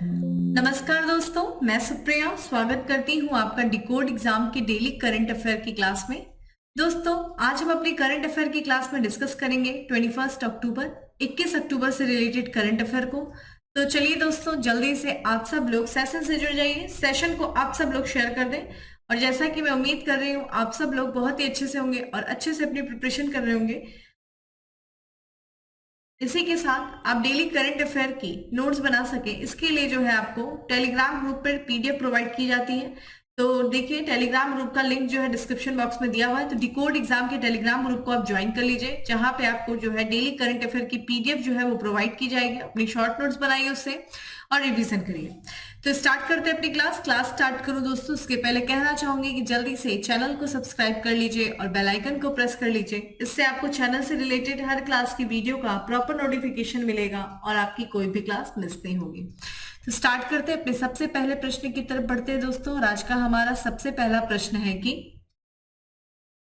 नमस्कार दोस्तों, मैं सुप्रिया स्वागत करती हूँ आपका डिकोड एग्जाम के डेली करंट अफेयर की क्लास में। दोस्तों, आज हम अपनी करंट अफेयर की क्लास में डिस्कस करेंगे 21 अक्टूबर 21 अक्टूबर से रिलेटेड करंट अफेयर को। तो चलिए दोस्तों, जल्दी से आप सब लोग सेशन से जुड़ जाइए, सेशन को आप सब लोग शेयर कर दें। और जैसा कि मैं उम्मीद कर रही हूँ आप सब लोग बहुत ही अच्छे से होंगे और अच्छे से अपनी प्रिपरेशन कर रहे होंगे। इसी के साथ आप डेली करंट अफेयर की नोट्स बना सके, इसके लिए जो है आपको टेलीग्राम ग्रुप पर पीडीएफ प्रोवाइड की जाती है। तो देखिए, टेलीग्राम ग्रुप का लिंक जो है डिस्क्रिप्शन बॉक्स में दिया हुआ है। तो डिकोड एग्जाम के टेलीग्राम ग्रुप को आप ज्वाइन कर लीजिए, जहां पे आपको जो है डेली करंट अफेयर की पीडीएफ जो है वो प्रोवाइड की जाएगी। अपनी शॉर्ट नोट्स बनाइए उससे और रिवीजन करिए। तो स्टार्ट करते हैं अपनी क्लास स्टार्ट करूं दोस्तों, उसके पहले कहना चाहूंगी कि जल्दी से चैनल को सब्सक्राइब कर लीजिए और बेल आइकन को प्रेस कर लीजिए। इससे आपको चैनल से रिलेटेड हर क्लास की वीडियो का प्रॉपर नोटिफिकेशन मिलेगा और आपकी कोई भी क्लास मिस नहीं होगी। तो स्टार्ट करते हैं, अपने सबसे पहले प्रश्न की तरफ बढ़ते हैं दोस्तों। और आज का हमारा सबसे पहला प्रश्न है कि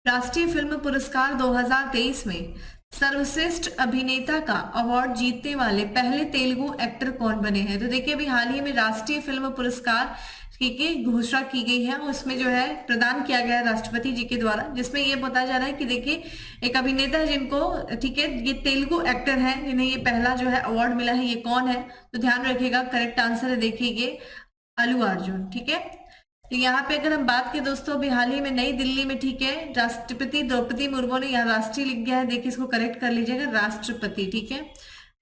राष्ट्रीय फिल्म पुरस्कार 2023 में सर्वश्रेष्ठ अभिनेता का अवार्ड जीतने वाले पहले तेलुगु एक्टर कौन बने हैं। तो देखिए, अभी हाल ही में राष्ट्रीय फिल्म पुरस्कार की घोषणा की गई है, उसमें जो है प्रदान किया गया है राष्ट्रपति जी के द्वारा, जिसमें ये बताया जा रहा है कि देखिए एक अभिनेता है जिनको, ठीक है, ये तेलुगु एक्टर है जिन्हें ये पहला जो है अवार्ड मिला है। ये कौन है? तो ध्यान रखिएगा, करेक्ट आंसर है देखिए ये अल्लू अर्जुन। ठीक है, तो यहाँ पे अगर हम बात करें दोस्तों, अभी हाल ही में नई दिल्ली में, ठीक है, राष्ट्रपति द्रौपदी मुर्मू ने, यहाँ राष्ट्रीय लिख गया है, देखिए इसको करेक्ट कर लीजिएगा, राष्ट्रपति। ठीक है,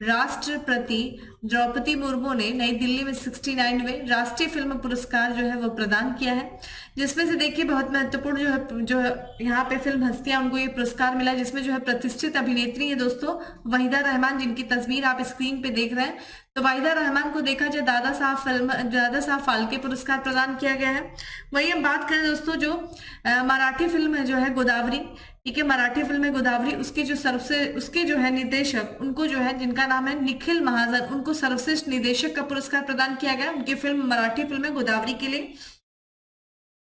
राष्ट्रपति द्रौपदी मुर्मू ने नई दिल्ली में 69वें राष्ट्रीय फिल्म पुरस्कार जो है वो प्रदान किया है, जिसमें से देखिए बहुत महत्वपूर्ण जो है यहाँ पे फिल्म हस्तियां, उनको ये पुरस्कार मिला, जिसमें जो है प्रतिष्ठित अभिनेत्री है दोस्तों वहीदा रहमान, जिनकी तस्वीर आप स्क्रीन पे देख रहे हैं। तो वहीदा रहमान को देखा जाए दादा साहब फाल्के पुरस्कार प्रदान किया गया है। वही हम बात करें दोस्तों, जो मराठी फिल्म है जो है गोदावरी, ठीक है, मराठी फिल्म है गोदावरी, उसके जो है निर्देशक, उनको जो है, जिनका नाम है निखिल महाजन, उनको सर्वश्रेष्ठ निर्देशक का पुरस्कार प्रदान किया गया उनकी फिल्म मराठी फिल्म है गोदावरी के लिए।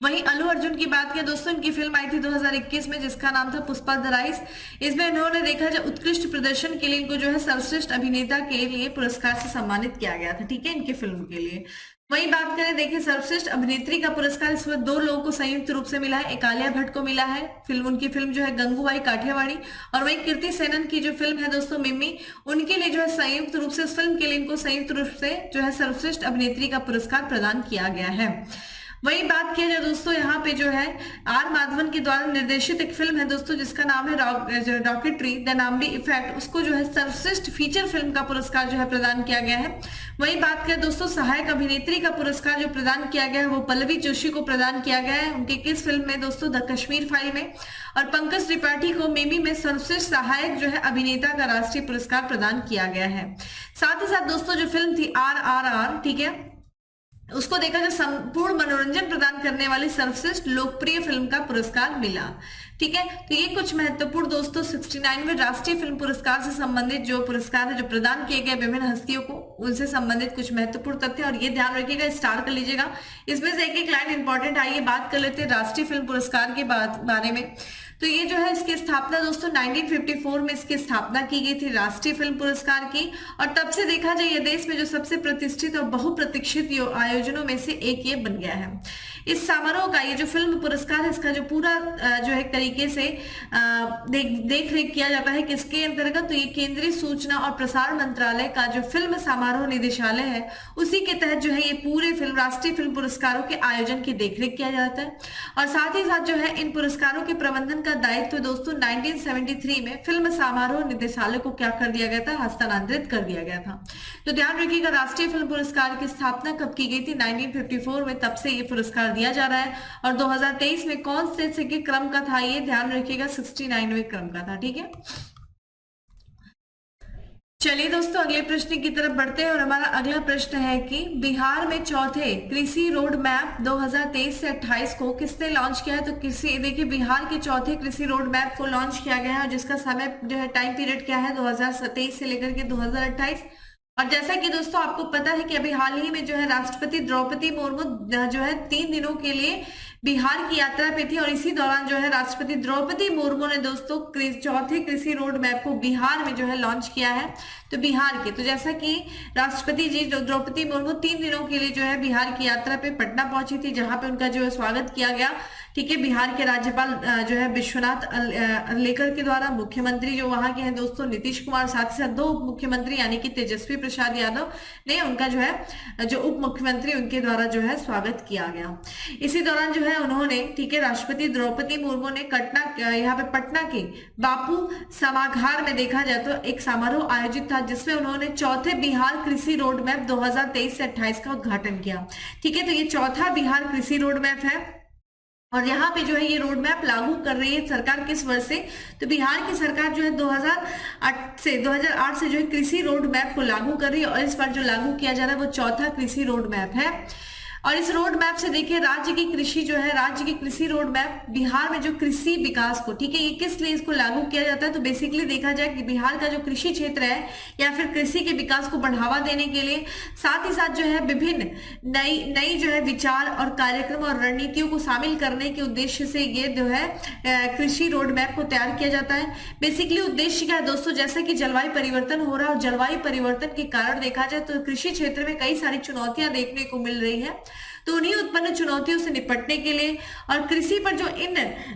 वहीं अल्लू अर्जुन की बात किया दोस्तों, इनकी फिल्म आई थी 2021 में, जिसका नाम था पुष्पा द राइज। इसमें इन्होंने देखा जाए उत्कृष्ट प्रदर्शन के लिए इनको जो है सर्वश्रेष्ठ अभिनेता के लिए पुरस्कार से सम्मानित किया गया था, ठीक है, इनकी फिल्म के लिए। वही बात करें, देखिए सर्वश्रेष्ठ अभिनेत्री का पुरस्कार इसमें दो लोगों को संयुक्त रूप से मिला है। एक आलिया भट्ट को मिला है, उनकी फिल्म जो है गंगूबाई काठियावाड़ी, और वही कीर्ति सेनन की जो फिल्म है दोस्तों मिम्मी, उनके लिए जो है संयुक्त रूप से, उस फिल्म के लिए इनको संयुक्त रूप से जो है सर्वश्रेष्ठ अभिनेत्री का पुरस्कार प्रदान किया गया है। वही बात किया जाए दोस्तों, यहाँ पे जो है आर माधवन के द्वारा निर्देशित एक फिल्म है दोस्तों, जिसका नाम है रॉकेटरी द नामडी इफेक्ट, उसको जो है सर्वश्रेष्ठ फीचर फिल्म का पुरस्कार जो है प्रदान किया गया है। वही बात करें दोस्तों, सहायक अभिनेत्री का पुरस्कार जो प्रदान किया गया है वो पल्लवी जोशी को प्रदान किया गया है, उनके किस फिल्म में दोस्तों? द कश्मीर फाइल में। और पंकज त्रिपाठी को मिमी में सर्वश्रेष्ठ सहायक जो है अभिनेता का राष्ट्रीय पुरस्कार प्रदान किया गया है। साथ ही साथ दोस्तों जो फिल्म थी RRR, ठीक है, उसको देखा जाए संपूर्ण मनोरंजन प्रदान करने वाली सर्वश्रेष्ठ लोकप्रिय फिल्म का पुरस्कार मिला। ठीक है, तो ये कुछ महत्वपूर्ण दोस्तों 69वें राष्ट्रीय फिल्म पुरस्कार से संबंधित जो पुरस्कार है जो प्रदान किए गए विभिन्न हस्तियों को, उनसे संबंधित कुछ महत्वपूर्ण तथ्य, और ये ध्यान रखिएगा, स्टार कर लीजिएगा। इसमें से एक एक लाइन इंपॉर्टेंट, आइए बात कर लेते हैं राष्ट्रीय फिल्म पुरस्कार के बारे में। तो ये जो है इसकी स्थापना दोस्तों 1954 में इसकी स्थापना की गई थी राष्ट्रीय फिल्म पुरस्कार की, और तब से देखा जाए ये देश में जो सबसे प्रतिष्ठित और बहुप्रतीक्षित आयोजनों में से एक ये बन गया है। इस समारोह का, ये जो फिल्म पुरस्कार है, इसका जो पूरा जो है तरीके से देख रेख किया जाता है किसके अंतर्गत? तो ये केंद्रीय सूचना और प्रसारण मंत्रालय का जो फिल्म समारोह निदेशालय है, उसी के तहत जो है ये पूरे राष्ट्रीय फिल्म पुरस्कारों के आयोजन की देखरेख किया जाता है। और साथ ही साथ जो है इन पुरस्कारों के प्रबंधन का दायित्व दोस्तों 1973 में फिल्म समारोह निदेशालय को क्या कर दिया गया था? हस्तांतरित कर दिया गया था। तो ध्यान रखिएगा, राष्ट्रीय फिल्म पुरस्कार की स्थापना कब की गई थी? 1954 में, तब से ये पुरस्कार दिया जा रहा है। और 2023 में कौन से के क्रम का था? ये ध्यान रखिएगा 69वें क्रम का था। ठीक है, चलिए दोस्तों अगले प्रश्न की तरफ बढ़ते हैं। और हमारा अगला प्रश्न है कि बिहार में चौथे कृषि रोड मैप 2023 से 28 को किसने लॉन्च किया है? तो देखिए बिहार के चौथे कृषि रोड मैप को लॉन्च किया गया है, जिसका समय जो है टाइम पीरियड क्या है? 2027 से लेकर के 2028। और जैसा कि दोस्तों आपको पता है कि अभी हाल ही में जो है राष्ट्रपति द्रौपदी मुर्मू जो है 3 दिनों के लिए बिहार की यात्रा पे थी और इसी दौरान जो है राष्ट्रपति द्रौपदी मुर्मू ने दोस्तों चौथे कृषि रोड मैप को बिहार में जो है लॉन्च किया है। तो बिहार के, तो जैसा कि राष्ट्रपति जी जो द्रौपदी मुर्मू 3 दिनों के लिए जो है बिहार की यात्रा पे पटना पहुंची थी, जहां पे उनका जो है स्वागत किया गया। ठीक है, बिहार के राज्यपाल जो है विश्वनाथ अर्लेकर के द्वारा, मुख्यमंत्री जो वहां के हैं दोस्तों नीतीश कुमार, साथ ही साथ 2 उप मुख्यमंत्री यानी कि तेजस्वी प्रसाद यादव ने उनका जो है जो उप मुख्यमंत्री उनके द्वारा जो है स्वागत किया गया। इसी दौरान जो है उन्होंने, ठीक है, राष्ट्रपति द्रौपदी मुर्मू ने यहाँ पे पटना के बापू सभागार में देखा जाए तो एक समारोह आयोजित था, जिसमें उन्होंने चौथे बिहार कृषि रोड मैप 2023 से 28 का उद्घाटन किया। ठीक है, तो ये चौथा बिहार कृषि रोड मैप है और यहाँ पे जो है ये रोड मैप लागू कर रही है सरकार किस वर्ष से, तो बिहार की सरकार जो है 2008 से जो है कृषि रोड मैप को लागू कर रही है और इस बार जो लागू किया जा रहा है वो चौथा कृषि रोड मैप है। और इस रोड मैप से देखिए राज्य की कृषि जो है, राज्य की कृषि रोड मैप बिहार में जो कृषि विकास को, ठीक है, ये किस लिए इसको लागू किया जाता है, तो बेसिकली देखा जाए कि बिहार का जो कृषि क्षेत्र है या फिर कृषि के विकास को बढ़ावा देने के लिए, साथ ही साथ जो है विभिन्न नई जो है विचार और कार्यक्रम और रणनीतियों को शामिल करने के उद्देश्य से ये जो है कृषि रोड मैप को तैयार किया जाता है। बेसिकली उद्देश्य क्या है दोस्तों, जैसा कि जलवायु परिवर्तन हो रहा है और जलवायु परिवर्तन के कारण देखा जाए तो कृषि क्षेत्र में कई सारी चुनौतियां देखने को मिल रही है, तो उन्हीं उत्पन्न चुनौतियों से निपटने के लिए और कृषि पर जो इन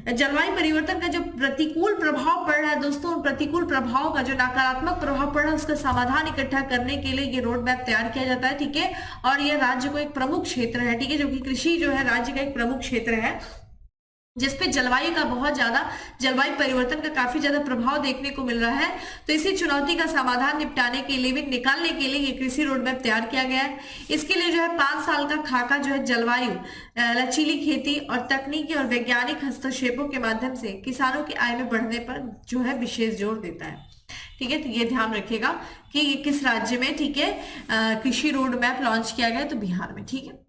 जलवायु परिवर्तन का जो प्रतिकूल प्रभाव पड़ रहा है दोस्तों, उन प्रतिकूल प्रभाव का जो नकारात्मक प्रभाव पड़ रहा है उसका समाधान इकट्ठा करने के लिए ये रोड मैप तैयार किया जाता है। ठीक है, और यह राज्य को एक प्रमुख क्षेत्र है, ठीक है, जो कि कृषि जो है राज्य का एक प्रमुख क्षेत्र है जिसपे जलवायु का बहुत ज्यादा, जलवायु परिवर्तन का काफी ज्यादा प्रभाव देखने को मिल रहा है। तो इसी चुनौती का समाधान निपटाने के लिए भी, निकालने के लिए ये कृषि रोड मैप तैयार किया गया है। इसके लिए जो है 5 साल का खाका जो है जलवायु, लचीली खेती और तकनीकी और वैज्ञानिक हस्तक्षेपों के माध्यम से किसानों की आय में बढ़ने पर जो है विशेष जोर देता है। ठीक है, तो ये ध्यान रखिएगा कि ये किस राज्य में, ठीक है, कृषि रोड मैप लॉन्च किया गया, तो बिहार में। ठीक है,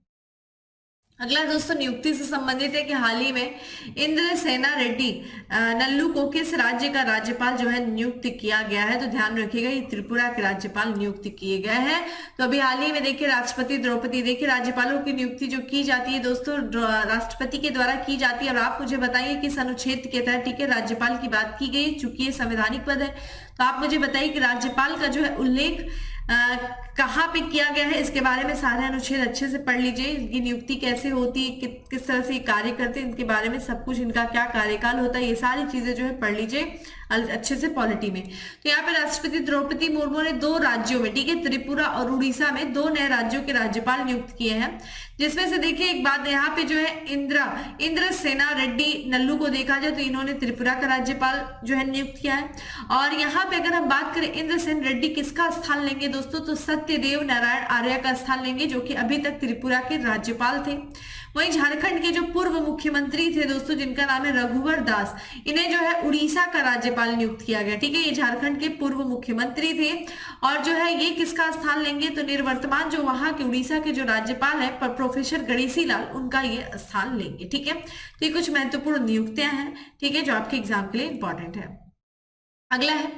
अगला दोस्तों नियुक्ति से संबंधित है कि हाल ही में इंद्रसेना रेड्डी नल्लू को किस राज्य का राज्यपाल जो है नियुक्त किया गया है, तो ध्यान रखिएगा ये त्रिपुरा के राज्यपाल नियुक्त किए गए हैं। तो अभी हाल ही में देखिए राष्ट्रपति द्रौपदी, देखिए राज्यपालों की नियुक्ति जो की जाती है दोस्तों राष्ट्रपति के द्वारा की जाती है। और आप मुझे बताइए किस अनुच्छेद के तहत, ठीक है, राज्यपाल की बात की गई, चूंकि ये संवैधानिक पद है, तो आप मुझे बताइए कि राज्यपाल का जो है उल्लेख कहाँ पे किया गया है, इसके बारे में सारे अनुच्छेद अच्छे से पढ़ लीजिए। इनकी नियुक्ति कैसे होती है, किस तरह से कार्य करते हैं, इनके बारे में सब कुछ, इनका क्या कार्यकाल होता है, ये सारी चीजें जो है पढ़ लीजिए अच्छे से पॉलिटी में। तो यहाँ पे राष्ट्रपति द्रौपदी मुर्मू ने 2 राज्यों में, ठीक है, त्रिपुरा और उड़ीसा में 2 नए राज्यों के राज्यपाल नियुक्त किए हैं, जिसमें से देखिए एक बात यहाँ पे जो है इंद्रसेना रेड्डी नल्लू को देखा जाए तो इन्होंने त्रिपुरा का राज्यपाल जो है नियुक्त किया है। और यहाँ पे अगर हम बात करें इंद्रसेन रेड्डी किसका स्थान लेंगे दोस्तों, तो सत्यदेव नारायण आर्य का स्थान लेंगे, जो कि अभी तक त्रिपुरा के राज्यपाल थे। वहीं झारखंड के जो पूर्व मुख्यमंत्री थे दोस्तों, जिनका नाम है रघुवर दास, इन्हें जो है उड़ीसा का राज्यपाल नियुक्त किया गया। ठीक है, ये झारखंड के पूर्व मुख्यमंत्री थे और जो है ये किसका स्थान लेंगे, तो निर्वर्तमान जो वहां के उड़ीसा के जो राज्यपाल है प्रोफेसर गणेशी लाल, उनका ये स्थान लेंगे। ठीक है, तो ये कुछ महत्वपूर्ण नियुक्तियां हैं, ठीक है, जो आपके एग्जाम के लिए इंपॉर्टेंट है। अगला है,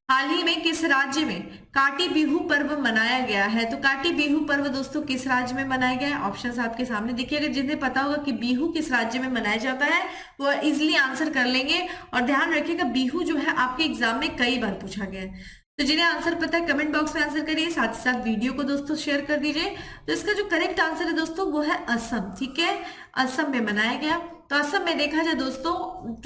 हाल ही में किस राज्य में काटी बिहू पर्व मनाया गया है, तो काटी बिहू पर्व दोस्तों किस राज्य में मनाया गया है, ऑप्शंस आपके सामने देखिए। अगर जिन्हें पता होगा कि बिहू किस राज्य में मनाया जाता है वो इजिली आंसर कर लेंगे। और ध्यान रखिएगा बिहू जो है आपके एग्जाम में कई बार पूछा गया है, तो जिन्हें आंसर पता है कमेंट बॉक्स में आंसर करिए, साथ ही साथ वीडियो को दोस्तों शेयर कर दीजिए। तो इसका जो करेक्ट आंसर है दोस्तों वो है असम। ठीक है, असम में मनाया गया। तो असम में देखा जाए दोस्तों,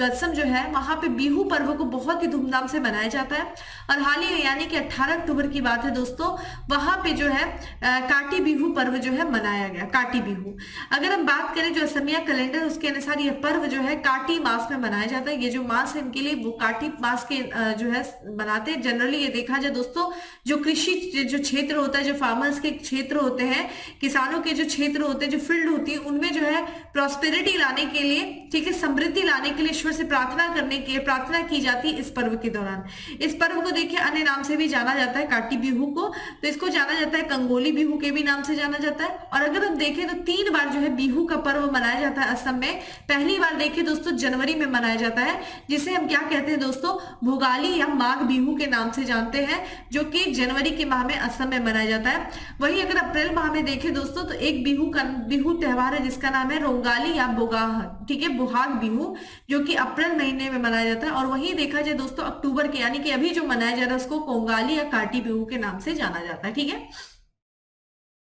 असम जो है वहां पे बिहू पर्व को बहुत ही धूमधाम से मनाया जाता है। और हाल ही में यानी कि 18 अक्टूबर की बात है दोस्तों, वहां पे जो है काटी बिहू पर्व जो है मनाया गया, काटी बिहू। अगर हम बात करें जो असमिया कैलेंडर, उसके अनुसार यह पर्व जो है काटी मास में मनाया जाता है। ये जो मास है इनके लिए वो काटी मास के जो है मनाते हैं। जनरली ये देखा जाए दोस्तों, जो कृषि जो क्षेत्र होता है, जो फार्मर्स के क्षेत्र होते हैं, किसानों के जो क्षेत्र होते हैं, जो फील्ड होती है, उनमें जो है प्रॉस्पेरिटी लाने के लिए, ठीक है, समृद्धि लाने के लिए ईश्वर से प्रार्थना की जाती है इस पर्व के दौरान। इस पर्व को देखिए अन्य नाम से भी जाना जाता है, काटी बिहू को, तो इसको जाना जाता है कंगोली बिहू के भी नाम से जाना जाता है। और अगर हम देखें तो 3 बार जो है बिहू का पर्व मनाया जाता है असम में। पहली बार देखिए दोस्तों जनवरी में मनाया जाता है, जिसे हम क्या कहते हैं दोस्तों, भोगाली या माघ बिहू के नाम से जानते हैं, जो कि जनवरी के माह में असम में मनाया जाता है। वही अगर अप्रैल माह में देखें दोस्तों तो एक बिहू त्योहार है जिसका नाम है रोंगाली या बोगाह, ठीक है, बोहाग बिहू, जो कि अप्रैल महीने में मनाया जाता है। और वही देखा जाए दोस्तों अक्टूबर के यानी कि अभी जो मनाया जा रहा है उसको कोंगाली या काटी बिहू के नाम से जाना जाता है, ठीक है।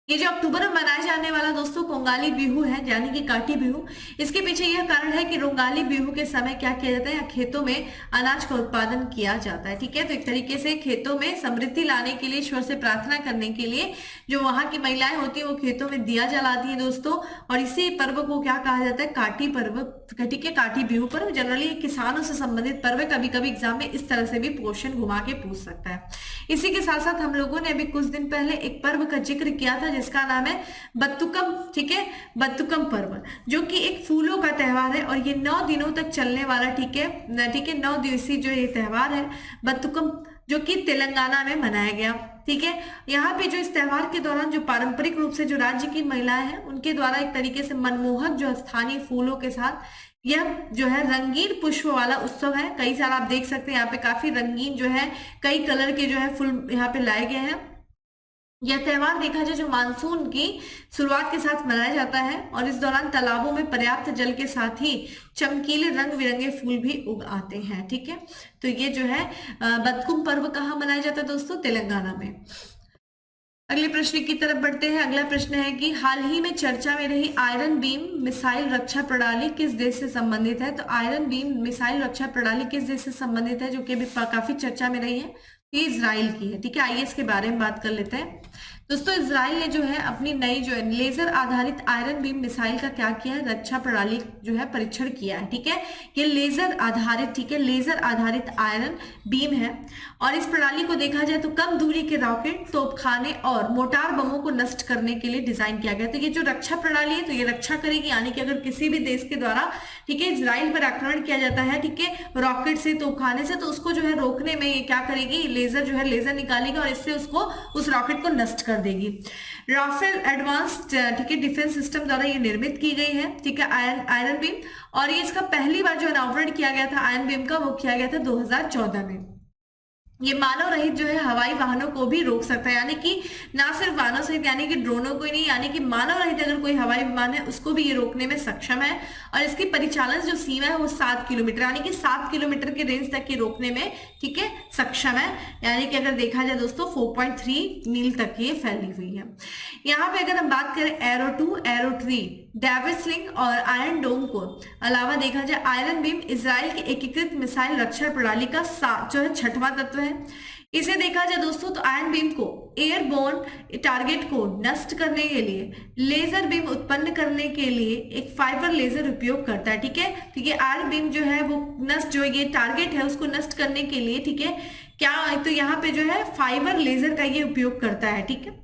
ये जो अक्टूबर में मनाया जाने वाला दोस्तों कोंगाली बिहू है यानी कि काटी बिहू, इसके पीछे यह कारण है कि रोंगाली बिहू के समय क्या किया जाता है, खेतों में अनाज का उत्पादन किया जाता है, ठीक है। तो एक तरीके से खेतों में समृद्धि लाने के लिए, ईश्वर से प्रार्थना करने के लिए जो वहां की महिलाएं होती है वो खेतों में दिया जलाती है दोस्तों। और इसी पर्व को क्या कहा जाता है, काटी पर्व, ठीक है, काटी बिहू पर्व। जनरली किसानों से संबंधित पर्व है, कभी कभी एग्जाम में इस तरह से भी क्वेश्चन घुमा के पूछ सकता है। इसी के साथ साथ हम लोगों ने अभी कुछ दिन पहले एक पर्व का जिक्र किया था जिसका नाम है बत्तुकम, ठीक है, बत्तुकम पर्व, जो कि एक फूलों का त्योहार है और ये 9 दिनों तक चलने वाला, ठीक है, ठीक है, 9 दिवसीय जो ये त्योहार है बत्तुकम, जो कि तेलंगाना में मनाया गया, ठीक है। यहाँ पे जो इस त्योहार के दौरान जो पारंपरिक रूप से जो राज्य की महिलाएं हैं उनके द्वारा एक तरीके से मनमोहक जो स्थानीय फूलों के साथ यह जो है रंगीन पुष्प वाला उत्सव है। कई साल आप देख सकते हैं यहाँ पे काफी रंगीन जो है कई कलर के जो है फूल यहाँ पे लाए गए हैं। यह त्योहार देखा जाए जो मानसून की शुरुआत के साथ मनाया जाता है और इस दौरान तालाबों में पर्याप्त जल के साथ ही चमकीले रंग बिरंगे फूल भी उग आते हैं, ठीक है। तो ये जो है बत्तुकम पर्व कहाँ मनाया जाता है दोस्तों, तेलंगाना में। अगले प्रश्न की तरफ बढ़ते हैं। अगला प्रश्न है कि हाल ही में चर्चा में रही आयरन बीम मिसाइल रक्षा प्रणाली किस देश से संबंधित है। तो आयरन बीम मिसाइल रक्षा प्रणाली किस देश से संबंधित है जो कि अभी काफी चर्चा में रही है, ये इजराइल की है, ठीक है। आइए इसके बारे में बात कर लेते हैं दोस्तों। इजराइल ने जो है अपनी नई जो है लेजर आधारित आयरन बीम मिसाइल का क्या किया है, रक्षा प्रणाली जो है परीक्षण किया है, ठीक है। ये लेजर आधारित, ठीक है, लेजर आधारित आयरन बीम है और इस प्रणाली को देखा जाए तो कम दूरी के रॉकेट, तोपखाने और मोटार बमों को नष्ट करने के लिए डिजाइन किया गया। तो ये जो रक्षा प्रणाली है तो ये रक्षा करेगी, यानी कि अगर किसी भी देश के द्वारा, ठीक है, इजराइल पर आक्रमण किया जाता है, ठीक है, रॉकेट से, तोपखाने से, तो उसको जो है रोकने में ये क्या करेगी, लेजर जो है लेजर निकालेगी और इससे उसको उस रॉकेट को नष्ट कर देगी। राफेल एडवांस्ड, ठीक है, डिफेंस सिस्टम द्वारा ये निर्मित की गई है, ठीक है, आयरन बीम। और ये इसका पहली बार जो अनावरण किया गया था आयरन बीम का, वो किया गया था 2014 में। ये मानव रहित जो है हवाई वाहनों को भी रोक सकता है, यानी कि ना सिर्फ मानव सहित यानी कि ड्रोनों को ही नहीं, यानी कि मानव रहित अगर कोई हवाई विमान है उसको भी ये रोकने में सक्षम है। और इसकी परिचालन जो सीमा है वो 7 किलोमीटर, यानी कि 7 किलोमीटर के रेंज तक ये रोकने में, ठीक है, सक्षम है। यानी कि अगर देखा जाए दोस्तों 4.3 मील तक ये फैली हुई है। यहाँ पे अगर हम बात करें एरो 2, एरो 3, डेविसलिंग और आयरन डोम को अलावा देखा जाए आयरन बीम इजराइल की एकीकृत मिसाइल रक्षा प्रणाली का जो है 6वां तत्व है। इसे देखा जाए दोस्तों तो आयरन बीम को एयरबोर्न टारगेट को नष्ट करने के लिए, लेजर बीम उत्पन्न करने के लिए एक फाइबर लेजर उपयोग करता है, ठीक है। तो ये आयरन बीम जो है वो नष्ट, जो ये टारगेट है उसको नष्ट करने के लिए, ठीक है, क्या, तो यहाँ पे जो है फाइबर लेजर का ये उपयोग करता है, ठीक है।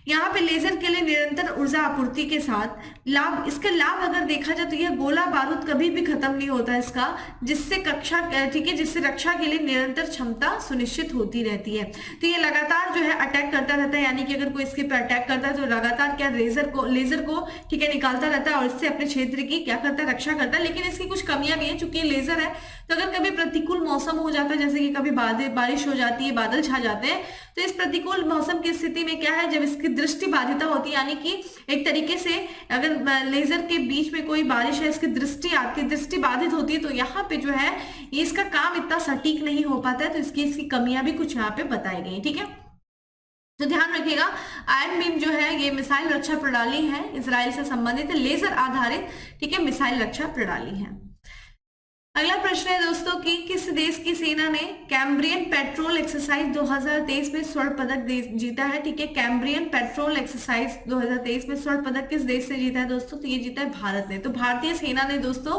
यहाँ पे लेजर के लिए निरंतर ऊर्जा आपूर्ति के साथ लाभ, इसके लाभ अगर देखा जाए तो यह गोला बारूद कभी भी खत्म नहीं होता इसका, जिससे कक्षा, ठीक है, जिससे रक्षा के लिए निरंतर क्षमता सुनिश्चित होती रहती है। तो ये लगातार जो है अटैक करता रहता है, यानी कि अगर कोई इसके पर अटैक करता है तो लगातार क्या लेजर को, ठीक है, निकालता रहता है और इससे अपने क्षेत्र की क्या करता है, रक्षा करता है। लेकिन इसकी कुछ कमियां भी है, चूंकि लेजर है तो अगर कभी प्रतिकूल मौसम हो जाता है, जैसे कि कभी बारिश हो जाती है, बादल छा जाते हैं, तो इस प्रतिकूल मौसम की स्थिति में क्या है, जब इसकी दृष्टि बाधिता होती है, यानी कि एक तरीके से अगर लेजर के बीच में कोई बारिश है, इसकी दृष्टि बाधित होती है, तो यहाँ पे जो है ये इसका काम इतना सटीक नहीं हो पाता है। तो इसकी कमियां भी कुछ यहाँ पे बताई गई, ठीक है। तो ध्यान रखिएगा आयरन बीम जो है ये मिसाइल रक्षा प्रणाली है, इजराइल से संबंधित है, लेजर आधारित, ठीक है, मिसाइल रक्षा प्रणाली है। अगला प्रश्न है दोस्तों कि किस देश की सेना ने कैम्ब्रियन पेट्रोल एक्सरसाइज 2023 में स्वर्ण पदक जीता है, ठीक है। कैम्ब्रियन पेट्रोल एक्सरसाइज 2023 में स्वर्ण पदक किस देश से जीता है दोस्तों, तो ये जीता है भारत ने। तो भारतीय सेना ने दोस्तों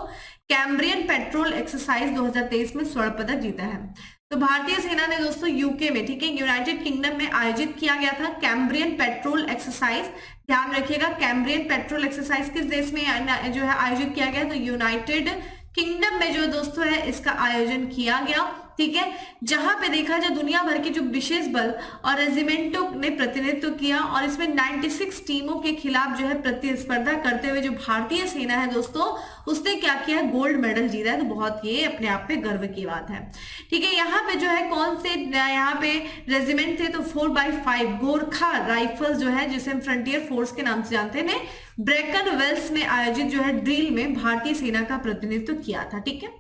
कैम्ब्रियन पेट्रोल एक्सरसाइज 2023 में स्वर्ण पदक जीता है। तो भारतीय सेना ने दोस्तों यूके में, ठीक है, यूनाइटेड किंगडम में आयोजित किया गया था कैम्ब्रियन पेट्रोल एक्सरसाइज। ध्यान रखिएगा, कैम्ब्रियन पेट्रोल एक्सरसाइज किस देश में जो है आयोजित किया गया, तो यूनाइटेड किंगडम में जो दोस्तों है इसका आयोजन किया गया, ठीक है, जहां पे देखा जाए दुनिया भर के जो विशेष बल और रेजिमेंटों ने प्रतिनिधित्व किया और इसमें 96 टीमों के खिलाफ जो है प्रतिस्पर्धा करते हुए जो भारतीय सेना है दोस्तों उसने क्या किया है, गोल्ड मेडल जीता है। तो बहुत ये अपने आप में गर्व की बात है, ठीक है। यहाँ पे जो है कौन से यहाँ पे रेजिमेंट थे, तो 4x5 गोरखा राइफल्स जो है जिसे हम फ्रंटियर फोर्स के नाम से जानते हैं, ब्रेकन वेल्स में आयोजित जो है ड्रिल में भारतीय सेना का प्रतिनिधित्व किया था, ठीक है।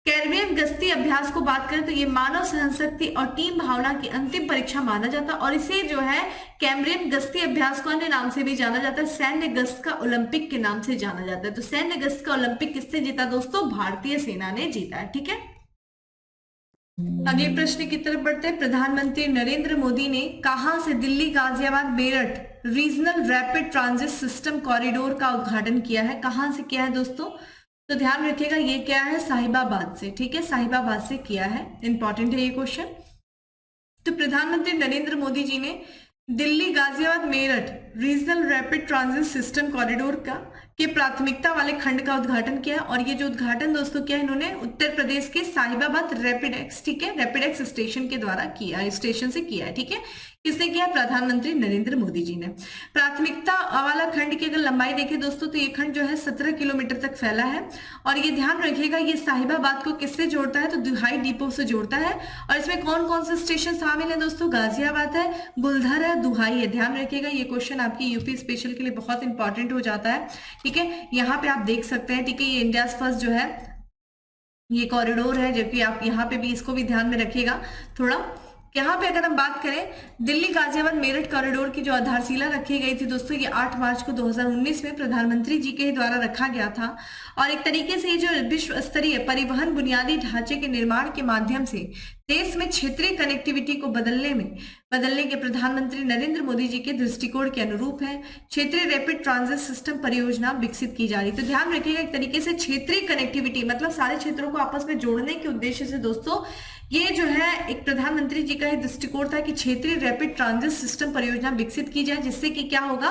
कैरिबियन गश्ती अभ्यास को बात करें तो ये मानव सहनशक्ति और टीम भावना की अंतिम परीक्षा माना जाता है और इसे जो है कैम्ब्रियन गश्ती अभ्यास को अन्य नाम से भी जाना जाता है, सैन्य गश्त का ओलंपिक के नाम से जाना जाता है। तो सैन्य गश्त का ओलंपिक किसने जीता दोस्तों, भारतीय सेना ने जीता है, ठीक है। अगले प्रश्न की तरफ बढ़ते हैं। प्रधानमंत्री नरेंद्र मोदी ने कहां से Delhi Ghaziabad Meerut regional rapid transit system corridor का उद्घाटन किया है, कहां से किया है दोस्तों, तो ध्यान रखिएगा ये क्या है, साहिबाबाद से, ठीक है, साहिबाबाद से किया है। इंपॉर्टेंट है ये क्वेश्चन। तो प्रधानमंत्री नरेंद्र मोदी जी ने Delhi Ghaziabad Meerut regional rapid transit system corridor का के प्राथमिकता वाले खंड का उद्घाटन किया और ये जो उद्घाटन दोस्तों किया इन्होंने उत्तर प्रदेश के साहिबाबाद रैपिडेक्स, ठीक है, रैपिडेक्स स्टेशन के द्वारा किया, स्टेशन से किया है, ठीक है। किसने किया, प्रधानमंत्री नरेंद्र मोदी जी ने। प्राथमिकता वाला खंड की अगर लंबाई देखें दोस्तों तो ये खंड जो है 17 किलोमीटर तक फैला है और ये ध्यान रखिएगा ये साहिबाबाद को किससे जोड़ता है, तो दुहाई डिपो से जोड़ता है और इसमें कौन कौन से स्टेशन शामिल है दोस्तों, गाजियाबाद है, गुलधर है, दुहाई है। ध्यान रखिएगा ये क्वेश्चन आपकी यूपी स्पेशल के लिए बहुत इंपॉर्टेंट हो जाता है, ठीक है। यहाँ पे आप देख सकते हैं, ठीक है, ये इंडिया फर्स्ट जो है ये कॉरिडोर है, जबकि आप यहाँ पे भी इसको भी ध्यान में रखिएगा थोड़ा। यहाँ पे अगर हम बात करें दिल्ली गाजियाबाद मेरठ कॉरिडोर की जो आधारशिला रखी गई थी दोस्तों ये 8 मार्च को 2019 में प्रधानमंत्री जी के द्वारा रखा गया था और एक तरीके से ये जो विश्व स्तरीय परिवहन बुनियादी ढांचे के निर्माण के माध्यम से देश में क्षेत्रीय कनेक्टिविटी को बदलने के प्रधानमंत्री नरेंद्र मोदी जी के दृष्टिकोण के अनुरूप है। क्षेत्रीय रैपिड ट्रांजिट सिस्टम परियोजना विकसित की जा रही। तो ध्यान रखिएगा एक तरीके से क्षेत्रीय कनेक्टिविटी मतलब सारे क्षेत्रों को आपस में जोड़ने के उद्देश्य से दोस्तों ये जो है एक प्रधानमंत्री जी का दृष्टिकोण था कि क्षेत्रीय रैपिड ट्रांजिट सिस्टम परियोजना विकसित की जाए, जिससे कि क्या होगा,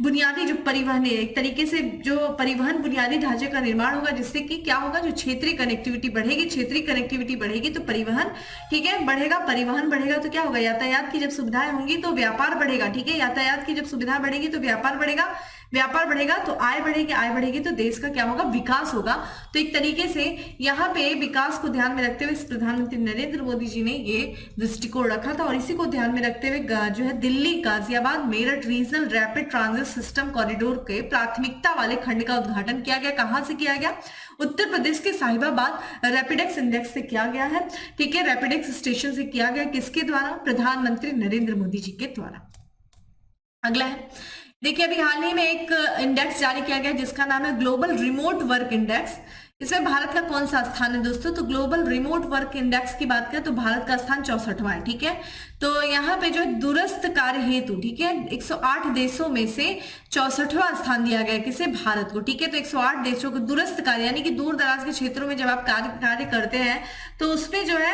बुनियादी जो परिवहन है एक तरीके से जो परिवहन बुनियादी ढांचे का निर्माण होगा, जिससे कि क्या होगा, जो क्षेत्रीय कनेक्टिविटी बढ़ेगी, क्षेत्रीय कनेक्टिविटी बढ़ेगी तो परिवहन, ठीक है, बढ़ेगा, परिवहन बढ़ेगा तो क्या होगा, यातायात की जब सुविधाएं होंगी तो व्यापार बढ़ेगा, ठीक है, यातायात की जब सुविधा बढ़ेगी तो व्यापार बढ़ेगा, व्यापार बढ़ेगा तो आय बढ़ेगी तो देश का क्या होगा, विकास होगा। तो एक तरीके से यहाँ पे विकास को ध्यान में रखते हुए प्रधानमंत्री नरेंद्र मोदी जी ने ये दृष्टिकोण रखा था और इसी को ध्यान में रखते हुए जो है Delhi Ghaziabad Meerut regional rapid transit system corridor के प्राथमिकता वाले खंड का उद्घाटन किया गया। कहां से किया गया, उत्तर प्रदेश के साहिबाबाद रैपिडेक्स इंडेक्स से किया गया है, ठीक है, रैपिडेक्स स्टेशन से किया गया। किसके द्वारा, प्रधानमंत्री नरेंद्र मोदी जी के द्वारा। अगला है, देखिए अभी हाल ही में एक इंडेक्स जारी किया गया जिसका नाम है ग्लोबल रिमोट वर्क इंडेक्स। इसमें भारत का कौन सा स्थान है दोस्तों, तो ग्लोबल रिमोट वर्क इंडेक्स की बात करें तो भारत का स्थान 64वां है, ठीक है। तो यहाँ पे जो दूरस्थ कार्य हेतु, ठीक है, 108 देशों में से 64वां स्थान दिया गया किसे, भारत को, ठीक है। तो 108 देशों को दूरस्थ कार्य यानी कि दूर दराज के क्षेत्रों में जब आप कार्य करते हैं तो उसमें जो है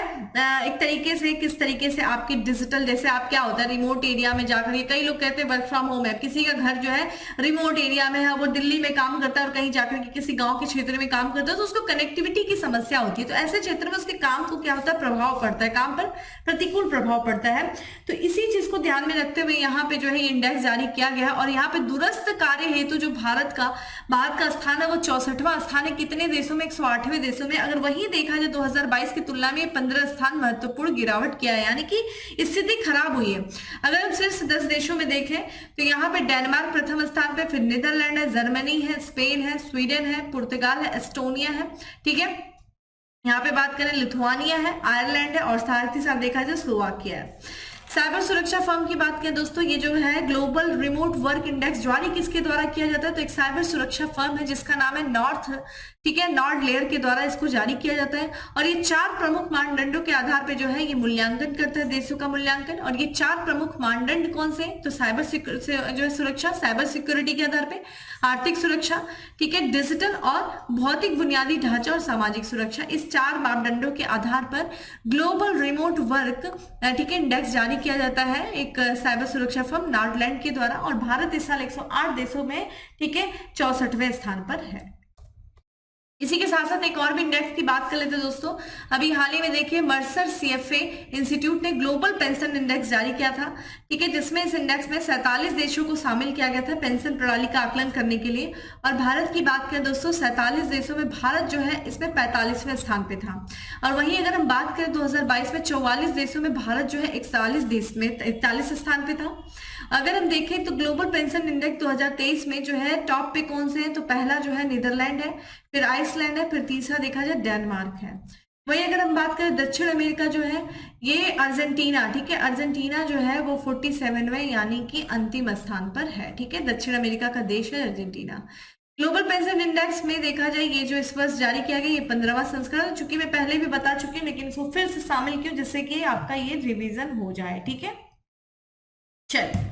एक तरीके से किस तरीके से आपके डिजिटल, जैसे आप क्या होता है रिमोट एरिया में जाकर, कई लोग कहते हैं वर्क फ्रॉम होम है, किसी का घर जो है रिमोट एरिया में है, वो दिल्ली में काम करता है और कहीं जाकर के किसी गाँव के क्षेत्र में काम करता है तो उसको कनेक्टिविटी की समस्या होती है। तो ऐसे क्षेत्र में उसके काम को क्या होता है, प्रभाव पड़ता है, काम पर प्रतिकूल प्रभाव पड़ता है। तो इसी चीज को ध्यान में रखते हुए यहाँ पे जो है इंडेक्स जारी किया गया और यहाँ पे दूरस्थ कार्य हेतु जो भारत का स्थान है वो 64वां स्थान है। कितने देशों में, 108वें देशों में। अगर वही देखा जाए 2022 की तुलना में 15 स्थान महत्वपूर्ण गिरावट किया है, यानी कि स्थिति खराब हुई है। अगर हम सिर्फ 10 देशों में देखें तो यहाँ पे डेनमार्क प्रथम स्थान पे, फिर नीदरलैंड है, जर्मनी है, स्पेन है, स्वीडन है, पुर्तगाल है, एस्टोनिया है, ठीक है। यहाँ पे बात करें लिथुआनिया है, आयरलैंड है और साथ ही साथ देखा जाए स्लोवाकिया है। साइबर सुरक्षा फर्म की बात करें दोस्तों, ये जो है ग्लोबल रिमोट वर्क इंडेक्स जारी किसके द्वारा किया जाता है? तो एक साइबर सुरक्षा फर्म है जिसका नाम है नॉर्थ, ठीक है, नॉर्ड लेयर के द्वारा इसको जारी किया जाता है। और ये 4 प्रमुख मानदंडों के आधार पे जो है ये मूल्यांकन करता है, देशों का मूल्यांकन। और ये 4 प्रमुख मानदंड कौन से? तो साइबर जो है सुरक्षा, साइबर सिक्योरिटी के आधार पे, आर्थिक सुरक्षा, ठीक है, डिजिटल और भौतिक बुनियादी ढांचा और सामाजिक सुरक्षा, इस 4 मापदंडों के आधार पर ग्लोबल रिमोट वर्क, ठीक है, इंडेक्स जारी किया जाता है एक साइबर सुरक्षा फर्म नॉर्डलैंड के द्वारा। और भारत इस साल 108 देशों में, ठीक है, 64वें स्थान पर है। इसी के साथ साथ एक और भी इंडेक्स की बात कर लेते हैं दोस्तों। अभी हाल ही में देखिए मर्सर सीएफए इंस्टीट्यूट ने ग्लोबल पेंशन इंडेक्स जारी किया था, ठीक है, जिसमें इस इंडेक्स में 47 देशों को शामिल किया गया था पेंशन प्रणाली का आकलन करने के लिए। और भारत की बात करें दोस्तों, 47 देशों में भारत जो है इसमें 45वें स्थान पे था। और वहीं अगर हम बात करें 2022 में 44 देशों में भारत जो है 41 स्थान पे था। अगर हम देखें तो ग्लोबल पेंशन इंडेक्स 2023 में जो है टॉप पे कौन से हैं? तो पहला जो है नीदरलैंड है, फिर आइसलैंड है, फिर तीसरा देखा जाए डेनमार्क है। वही अगर हम बात करें दक्षिण अमेरिका जो है ये अर्जेंटीना, ठीक है, अर्जेंटीना जो है वो 47वें यानी कि अंतिम स्थान पर है, ठीक है, दक्षिण अमेरिका का देश है अर्जेंटीना। ग्लोबल पेंशन इंडेक्स में देखा जाए ये जो इस वर्ष जारी किया गया ये 15वां संस्करण, चूंकि मैं पहले भी बता चुकी हूँ लेकिन इसको फिर से शामिल किया जिससे कि आपका ये रिवीजन हो जाए, ठीक है। चलिए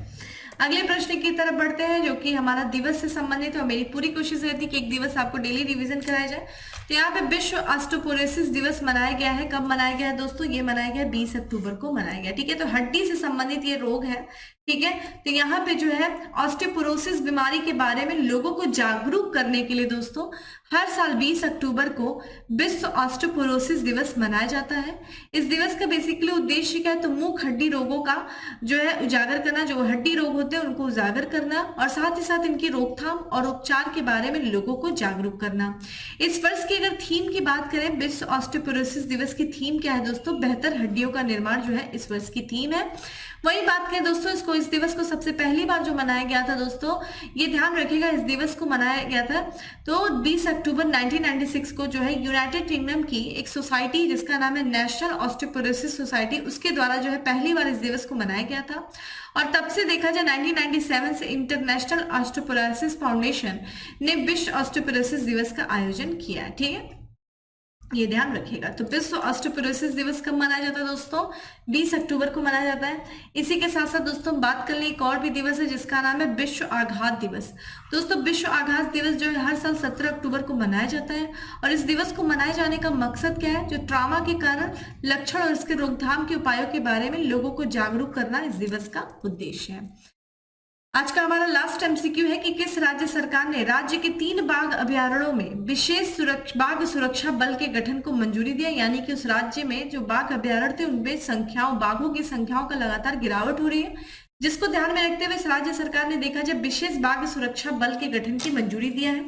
अगले प्रश्न की तरफ बढ़ते हैं जो कि हमारा दिवस से संबंधित है। और मेरी पूरी कोशिश रहती है कि एक दिवस आपको डेली रिवीजन कराया जाए। तो यहाँ पे विश्व ऑस्टियोपोरोसिस दिवस मनाया गया है। कब मनाया गया है दोस्तों? ये मनाया गया 20 अक्टूबर को मनाया गया, ठीक है। तो हड्डी से संबंधित ये रोग है, ठीक है। तो यहाँ पे जो है ऑस्टियोपोरोसिस बीमारी के बारे में लोगों को जागरूक करने के लिए दोस्तों हर साल 20 अक्टूबर को विश्व ऑस्टियोपोरोसिस दिवस मनाया जाता है। इस दिवस का बेसिकली उद्देश्य क्या है? तो मुख हड्डी रोगों का जो है उजागर करना, जो हड्डी रोग होते हैं उनको उजागर करना और साथ ही साथ इनकी रोकथाम और उपचार के बारे में लोगों को जागरूक करना। इस वर्ष की अगर थीम की बात करें, विश्व ऑस्टियोपोरोसिस दिवस की थीम क्या है दोस्तों? बेहतर हड्डियों का निर्माण जो है इस वर्ष की थीम है। वही बात करें दोस्तों इस दिवस को सबसे पहली बार जो मनाया गया था दोस्तों, ये ध्यान रखिएगा, इस दिवस को मनाया गया था तो 20 अक्टूबर 1996 को जो है यूनाइटेड किंगडम की एक सोसाइटी जिसका नाम है नेशनल ऑस्टियोपोरोसिस सोसाइटी, उसके द्वारा जो है पहली बार इस दिवस को मनाया गया था। और तब से देखा जाए 1997 से इंटरनेशनल ऑस्टियोपोरोसिस फाउंडेशन ने विश्व ऑस्टियोपोरोसिस दिवस का आयोजन किया है, ठीक है, ये ध्यान रखिएगा। तो विश्व ऑस्टियोपोरोसिस दिवस कब मनाया जाता है दोस्तों? 20 अक्टूबर को मनाया जाता है। इसी के साथ साथ दोस्तों बात कर लें एक और भी दिवस है जिसका नाम है विश्व आघात दिवस। दोस्तों विश्व आघात दिवस जो है हर साल 17 अक्टूबर को मनाया जाता है। और इस दिवस को मनाए जाने का मकसद क्या है? जो ट्रॉमा के कारण लक्षण और इसके रोकथाम के उपायों के बारे में लोगों को जागरूक करना इस दिवस का उद्देश्य है। आज का हमारा लास्ट एमसीक्यू है कि किस राज्य सरकार ने राज्य के 3 बाघ अभयारण्यों में विशेष बाघ सुरक्षा बल के गठन को मंजूरी दिया, यानी कि उस राज्य में जो बाघ अभयारण्य थे उनमें बाघों की संख्याओं का लगातार गिरावट हो रही है, जिसको ध्यान में रखते हुए इस राज्य सरकार ने देखा जाए विशेष बाघ सुरक्षा बल के गठन की मंजूरी दिया है।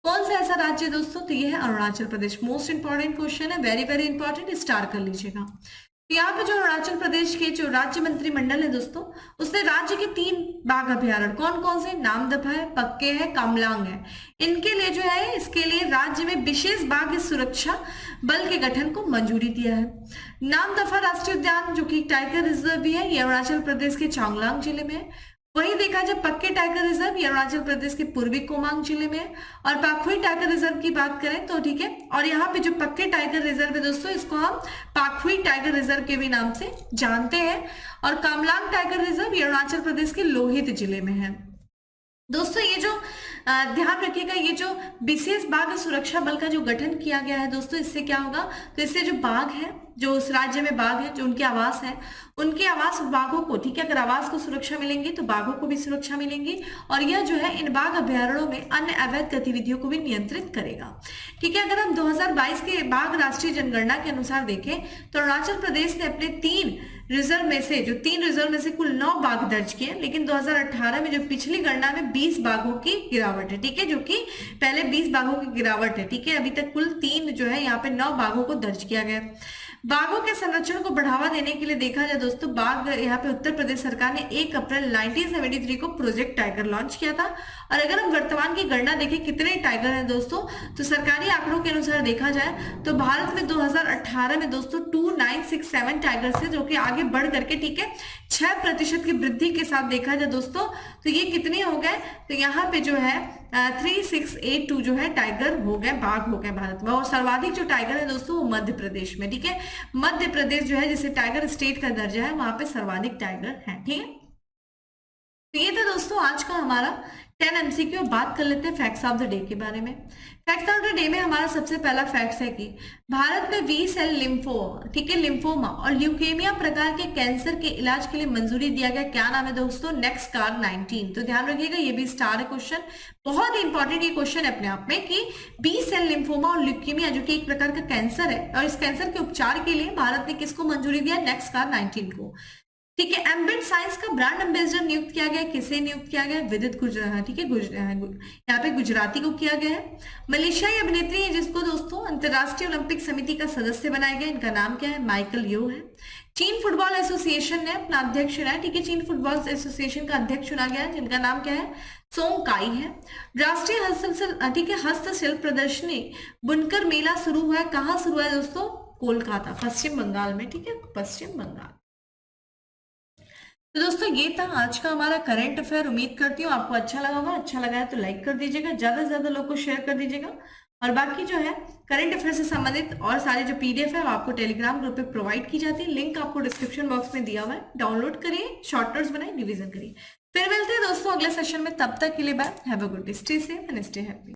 कौन सा ऐसा राज्य दोस्तों? तो यह है Arunachal Pradesh. Most important question है, वेरी वेरी इंपॉर्टेंट, स्टार कर लीजिएगा। यहाँ पे जो अरुणाचल प्रदेश के जो राज्य मंत्रिमंडल है दोस्तों, उसने राज्य के 3 बाघ अभयारण्य कौन कौन से? नामदफा है, पक्के है, कामलांग है, इनके लिए जो है इसके लिए राज्य में विशेष बाघ सुरक्षा बल के गठन को मंजूरी दिया है। नामदफा राष्ट्रीय उद्यान जो कि टाइगर रिजर्व भी है, ये अरुणाचल प्रदेश के चांगलांग जिले में है। वही देखा जाए पक्के टाइगर रिजर्व ये अरुणाचल प्रदेश के पूर्वी कोमांग जिले में है। और पाखुई टाइगर रिजर्व की बात करें तो ठीक है, और यहाँ पे जो पक्के टाइगर रिजर्व है दोस्तों इसको हम पाखुई टाइगर रिजर्व के भी नाम से जानते हैं। और कामलांग टाइगर रिजर्व ये अरुणाचल प्रदेश के लोहित जिले में है। दोस्तों ये जो ध्यान रखिएगा, ये जो विशेष बाघ सुरक्षा बल का जो गठन किया गया है दोस्तों, इससे क्या होगा? तो इससे जो बाघ है, जो उस राज्य में बाघ है, जो उनके आवास है, उनके आवास बाघों को, ठीक है, अगर आवास को सुरक्षा मिलेंगी तो बाघों को भी सुरक्षा मिलेंगी। और यह जो है इन बाघ अभयारण्यों में अन्य अवैध गतिविधियों को भी नियंत्रित करेगा, ठीक है। अगर हम 2022 के बाघ राष्ट्रीय जनगणना के अनुसार देखें तो अरुणाचल प्रदेश ने अपने 3 रिजर्व में से कुल 9 बाघ दर्ज किए, लेकिन 2018 में जो पिछली गणना में 20 बाघों की गिरावट है, ठीक है, जो कि पहले 20 बाघों की गिरावट है, ठीक है। अभी तक कुल 3 जो है यहाँ पे 9 बाघों को दर्ज किया गया। बाघों के संरक्षण को बढ़ावा देने के लिए देखा जाए दोस्तों, बाघ यहाँ पे उत्तर प्रदेश सरकार ने 1 अप्रैल 1973 को प्रोजेक्ट टाइगर लॉन्च किया था। और अगर हम वर्तमान की गणना देखें कितने टाइगर हैं दोस्तों, तो सरकारी आंकड़ों के अनुसार देखा जाए तो भारत में 2018 में दोस्तों 2967 टाइगर्स है, जो कि आगे बढ़ करके ठीक है 6% की वृद्धि के साथ देखा जाए दोस्तों, तो ये कितने हो गए, तो यहाँ पे जो है 3682 जो है टाइगर हो गए, बाघ हो गए भारत में। और सर्वाधिक जो टाइगर है दोस्तों वो मध्य प्रदेश में, ठीक है। मध्य प्रदेश जो है जिसे टाइगर स्टेट का दर्जा है, वहां पे सर्वाधिक टाइगर है, ठीक है। तो ये था दोस्तों आज का हमारा 10 MCQ। बात कर लेते हैं फैक्ट्स ऑफ द डे के बारे में। फैक्ट्स ऑफ द डे में हमारा सबसे पहला फैक्ट है कि भारत में वी सेल लिम्फोमा, ठीक है, लिम्फोमा और ल्यूकेमिया प्रकार के कैंसर के इलाज के लिए मंजूरी दिया गया। क्या नाम है दोस्तों? नेक्सकार 19। तो ध्यान रखिएगा, ये भी स्टार है क्वेश्चन, बहुत ही इंपॉर्टेंट ये क्वेश्चन है अपने आप में कि बी सेल लिम्फोमा और ल्यूकेमिया जो कि एक प्रकार का कैंसर है, और इस कैंसर के उपचार के लिए भारत ने किसको मंजूरी दिया? नेक्सकार 19 को, ठीक है। एम्बेड साइंस का ब्रांड एम्बेसडर नियुक्त किया गया, किसे नियुक्त किया गया? विदित गुजराती, ठीक है, यहाँ पे गुजराती को किया गया है। मलेशियाई अभिनेत्री है जिसको दोस्तों अंतरराष्ट्रीय ओलंपिक समिति का सदस्य बनाया गया, इनका नाम क्या है? माइकल यो है। चीन फुटबॉल एसोसिएशन ने अपना अध्यक्ष चुना है, ठीक है, चीन फुटबॉल एसोसिएशन का अध्यक्ष चुना गया है, जिनका नाम क्या है? सोंग काई है। राष्ट्रीय हस्तशिल्प, ठीक है, हस्तशिल्प प्रदर्शनी बुनकर मेला शुरू हुआ है, कहाँ शुरू हुआ है दोस्तों? कोलकाता, पश्चिम बंगाल में, ठीक है, पश्चिम बंगाल। तो दोस्तों ये था आज का हमारा करंट अफेयर। उम्मीद करती हूँ आपको अच्छा लगा होगा। अच्छा लगा है तो लाइक कर दीजिएगा, ज्यादा से ज्यादा लोग को शेयर कर दीजिएगा। और बाकी जो है करंट अफेयर से संबंधित और सारे जो PDF है वो आपको टेलीग्राम ग्रुप पे प्रोवाइड की जाती है, लिंक आपको डिस्क्रिप्शन बॉक्स में दिया हुआ है, डाउनलोड करिए, शॉर्ट नोट्स बनाए, रिवीजन करिए। फिर मिलते हैं दोस्तों अगले सेशन में, तब तक के लिए bye, have a good day, stay safe and stay happy.